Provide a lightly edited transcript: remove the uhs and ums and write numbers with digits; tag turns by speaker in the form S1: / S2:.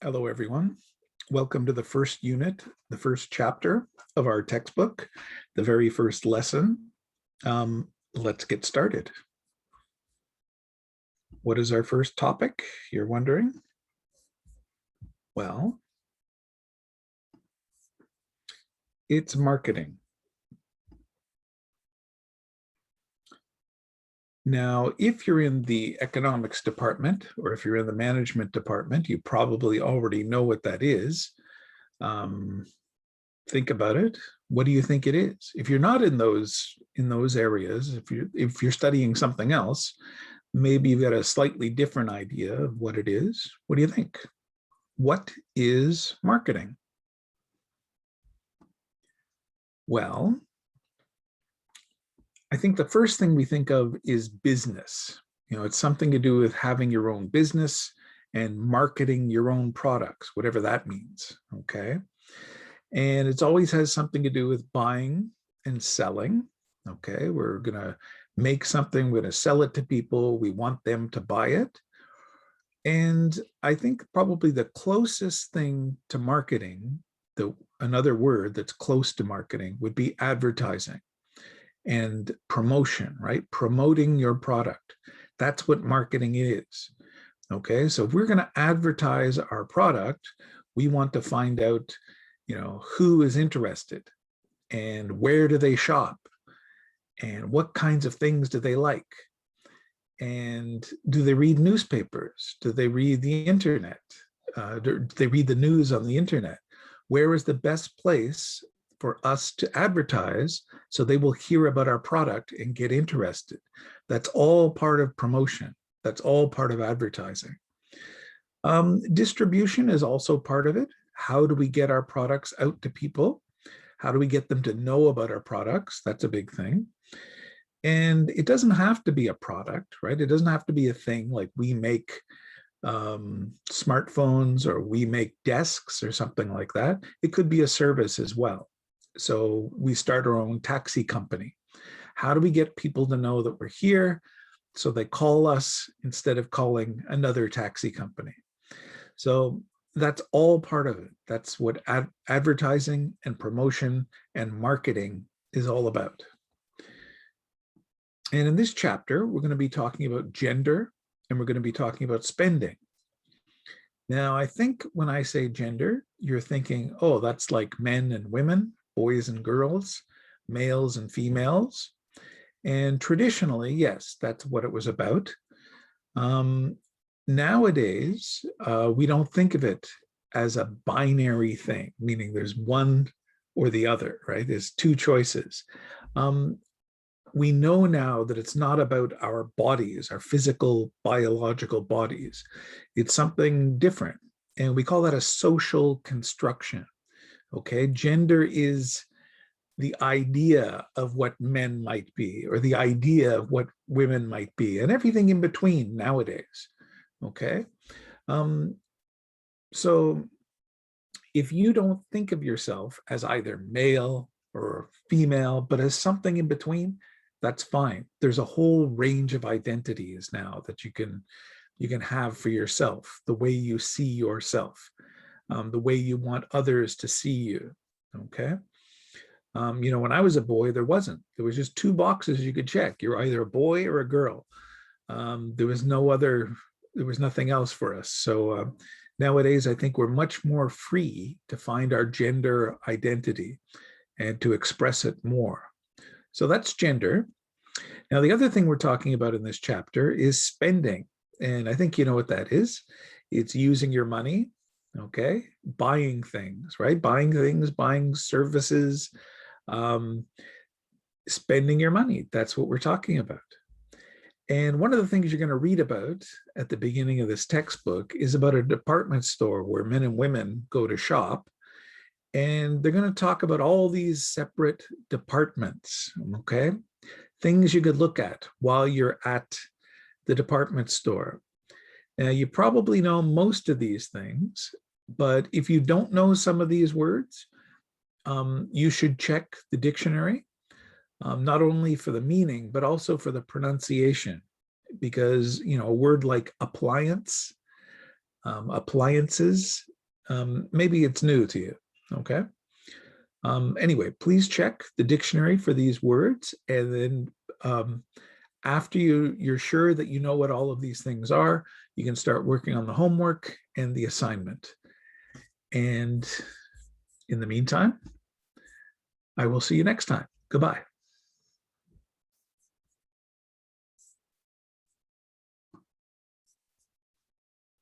S1: Hello, everyone. Welcome to the first unit, the first chapter of our textbook, the very first lesson. Let's get started. What is our first topic, you're wondering? Well, it's marketing. Now, if you're in the economics department or if you're in the management department, you probably already know what that is. Think about it. What do you think it is? If you're not in those areas, if you're studying something else, maybe you've got a slightly different idea of what it is. What do you think? What is marketing? Well, I think the first thing we think of is business. It's something to do with having your own business and marketing your own products, whatever that means, okay? And it always has something to do with buying and selling, okay? We're gonna make something, we're gonna sell it to people, we want them to buy it. And I think probably the closest thing to marketing, another word that's close to marketing, would be advertising and promotion, right? Promoting your product. That's what marketing is. Okay, so if we're going to advertise our product, we want to find out, who is interested and where do they shop and what kinds of things do they like? And do they read newspapers? Do they read the internet? Do they read the news on the internet? Where is the best place for us to advertise so they will hear about our product and get interested? That's all part of promotion. That's all part of advertising. Distribution is also part of it. How do we get our products out to people? How do we get them to know about our products? That's a big thing. And it doesn't have to be a product, right? It doesn't have to be a thing like we make smartphones or we make desks or something like that. It could be a service as well. So we start our own taxi company. How do we get people to know that we're here so they call us instead of calling another taxi company? So that's all part of it. That's what advertising and promotion and marketing is all about. And in this chapter, we're going to be talking about gender and we're going to be talking about spending. Now, I think when I say gender, you're thinking, oh, that's like men and women, boys and girls, males and females. And traditionally, yes, that's what it was about. Nowadays, we don't think of it as a binary thing, meaning there's one or the other, right? There's two choices. We know now that it's not about our bodies, our physical, biological bodies. It's something different. And we call that a social construction. Okay, gender is the idea of what men might be, or the idea of what women might be, and everything in between nowadays. Okay, so if you don't think of yourself as either male or female, but as something in between, that's fine. There's a whole range of identities now that you can have for yourself, the way you see yourself, the way you want others to see you. Okay. When I was a boy, there was just two boxes you could check. You're either a boy or a girl. There was nothing else for us. So nowadays, I think we're much more free to find our gender identity and to express it more. So that's gender. Now, the other thing we're talking about in this chapter is spending. And I think you know what that is. It's using your money, okay? Buying things, right? Buying things, buying services, spending your money. That's what we're talking about. And one of the things you're going to read about at the beginning of this textbook is about a department store where men and women go to shop. And they're going to talk about all these separate departments, okay? Things you could look at while you're at the department store. Now, you probably know most of these things, but if you don't know some of these words, you should check the dictionary, not only for the meaning, but also for the pronunciation, because, a word like appliance, appliances, maybe it's new to you. Okay. Anyway, please check the dictionary for these words, and then after you're sure that you know what all of these things are, you can start working on the homework and the assignment. And in the meantime, I will see you next time. Goodbye.